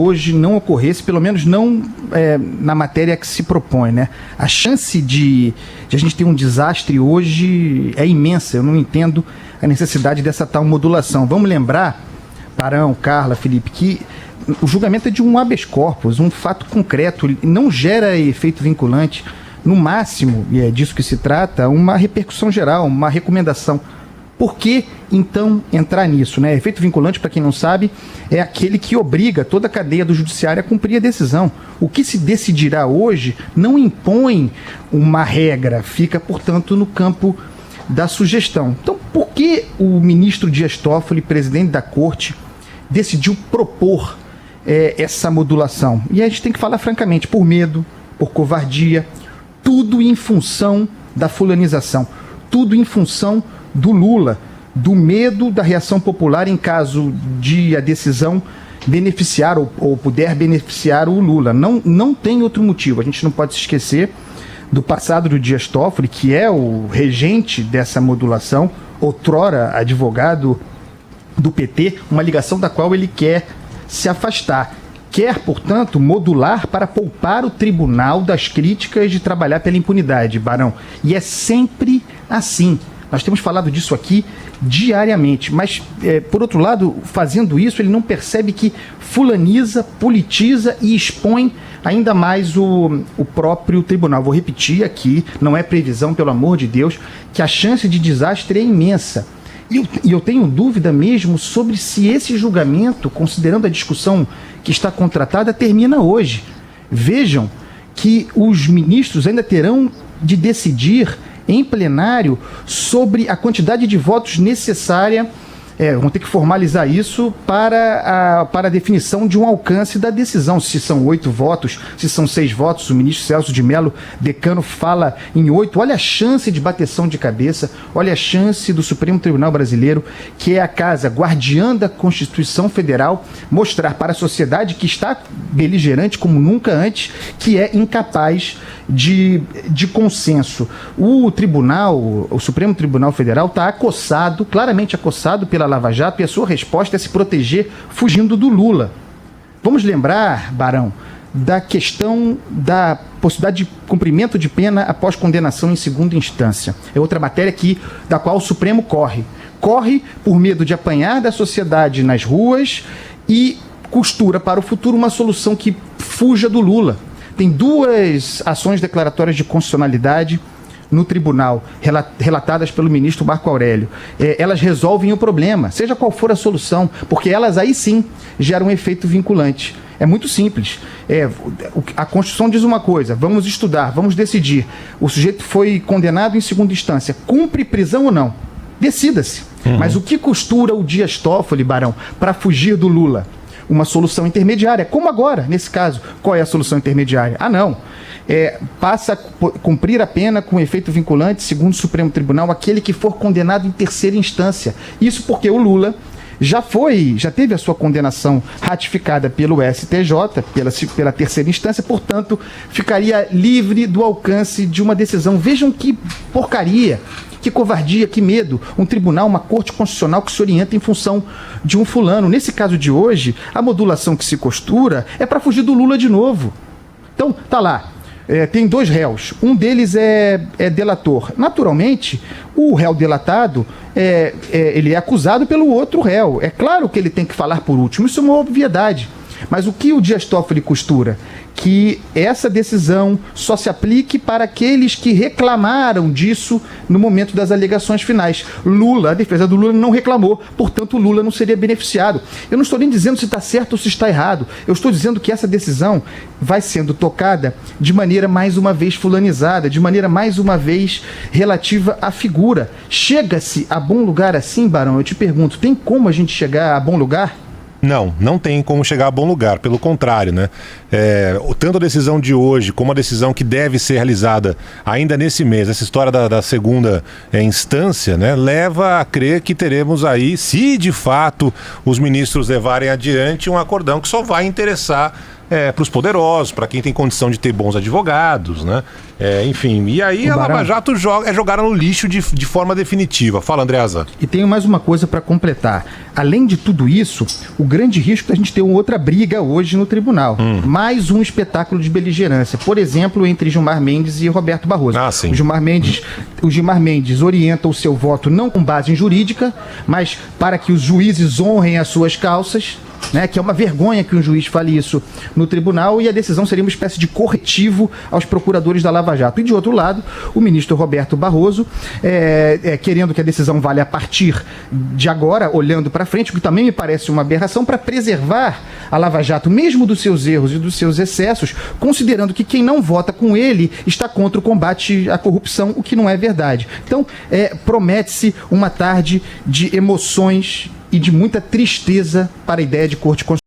hoje não ocorresse, pelo menos não na matéria que se propõe, né? A chance de a gente ter um desastre hoje é imensa. Eu não entendo a necessidade dessa tal modulação. Vamos lembrar, Barão, Carla, Felipe, que o julgamento é de um habeas corpus, um fato concreto, não gera efeito vinculante. No máximo, e é disso que se trata, uma repercussão geral, uma recomendação. Por que, então, entrar nisso, né? Efeito vinculante, para quem não sabe, é aquele que obriga toda a cadeia do judiciário a cumprir a decisão. O que se decidirá hoje não impõe uma regra, fica, portanto, no campo da sugestão. Então, por que o ministro Dias Toffoli, presidente da Corte, decidiu propor essa modulação? E a gente tem que falar francamente, por medo, por covardia, tudo em função da fulanização, tudo em função do Lula, do medo da reação popular em caso de a decisão beneficiar ou puder beneficiar o Lula. Não tem outro motivo. A gente não pode se esquecer do passado do Dias Toffoli, que é o regente dessa modulação, outrora advogado do PT, uma ligação da qual ele quer se afastar. Quer, portanto, modular para poupar o tribunal das críticas de trabalhar pela impunidade, Barão. E é sempre assim. Nós temos falado disso aqui diariamente, mas, por outro lado, fazendo isso, ele não percebe que fulaniza, politiza e expõe ainda mais o próprio tribunal. Vou repetir aqui, não é previsão, pelo amor de Deus, que a chance de desastre é imensa. E eu tenho dúvida mesmo sobre se esse julgamento, considerando a discussão que está contratada, termina hoje. Vejam que os ministros ainda terão de decidir em plenário sobre a quantidade de votos necessária, vão ter que formalizar isso para a definição de um alcance da decisão, se são 8 votos, se são 6 votos. O ministro Celso de Mello, decano, fala em 8. Olha a chance de bateção de cabeça, olha a chance do Supremo Tribunal Brasileiro, que é a casa guardiã da Constituição Federal, mostrar para a sociedade que está beligerante como nunca antes, que é incapaz de consenso. O Supremo Tribunal Federal está acossado, claramente acossado pela Lava Jato, e a sua resposta é se proteger fugindo do Lula. Vamos lembrar, Barão, da questão da possibilidade de cumprimento de pena após condenação em segunda instância. É outra matéria da qual o Supremo corre. Corre por medo de apanhar da sociedade nas ruas e costura para o futuro uma solução que fuja do Lula. Tem 2 ações declaratórias de constitucionalidade no tribunal, relatadas pelo ministro Marco Aurélio. Elas resolvem o problema, seja qual for a solução, porque elas aí sim geram um efeito vinculante. É muito simples. A Constituição diz uma coisa: vamos estudar, vamos decidir. O sujeito foi condenado em segunda instância, cumpre prisão ou não? Decida-se. Mas o que costura o Dias Toffoli, Barão, para fugir do Lula? Uma solução intermediária, como agora, nesse caso. Qual é a solução intermediária? Passa a cumprir a pena com efeito vinculante, segundo o Supremo Tribunal, aquele que for condenado em terceira instância. Isso porque o Lula já teve a sua condenação ratificada pelo STJ, pela terceira instância, portanto, ficaria livre do alcance de uma decisão. Vejam que porcaria, que covardia, que medo. Um tribunal, uma corte constitucional que se orienta em função de um fulano. Nesse caso de hoje, a modulação que se costura é para fugir do Lula de novo. Então, tá lá. Tem 2 réus. Um deles é delator. Naturalmente, o réu delatado, ele é acusado pelo outro réu. É claro que ele tem que falar por último. Isso é uma obviedade. Mas o que o Dias Toffoli costura? Que essa decisão só se aplique para aqueles que reclamaram disso no momento das alegações finais. A defesa do Lula não reclamou, portanto o Lula não seria beneficiado. Eu não estou nem dizendo se está certo ou se está errado. Eu estou dizendo que essa decisão vai sendo tocada de maneira mais uma vez fulanizada, de maneira mais uma vez relativa à figura. Chega-se a bom lugar assim, Barão? Eu te pergunto, tem como a gente chegar a bom lugar? Não tem como chegar a bom lugar, pelo contrário, né? Tanto a decisão de hoje como a decisão que deve ser realizada ainda nesse mês, essa história da segunda instância, né, leva a crer que teremos aí, se de fato os ministros levarem adiante, um acordão que só vai interessar para os poderosos, para quem tem condição de ter bons advogados, né? Enfim, e aí a Lava Jato é jogada no lixo de forma definitiva. Fala, Andreasa. E tenho mais uma coisa para completar. Além de tudo isso, o grande risco da gente ter uma outra briga hoje no tribunal. Mais um espetáculo de beligerância. Por exemplo, entre Gilmar Mendes e Roberto Barroso. Sim. O Gilmar Mendes orienta o seu voto não com base em jurídica, mas para que os juízes honrem as suas calças, né, que é uma vergonha que um juiz fale isso no tribunal, e a decisão seria uma espécie de corretivo aos procuradores da Lava Jato. E de outro lado, o ministro Roberto Barroso, querendo que a decisão valha a partir de agora, olhando para frente, o que também me parece uma aberração, para preservar a Lava Jato, mesmo dos seus erros e dos seus excessos, considerando que quem não vota com ele está contra o combate à corrupção, o que não é verdade. Então, promete-se uma tarde de emoções e de muita tristeza para a ideia de corte constitucional.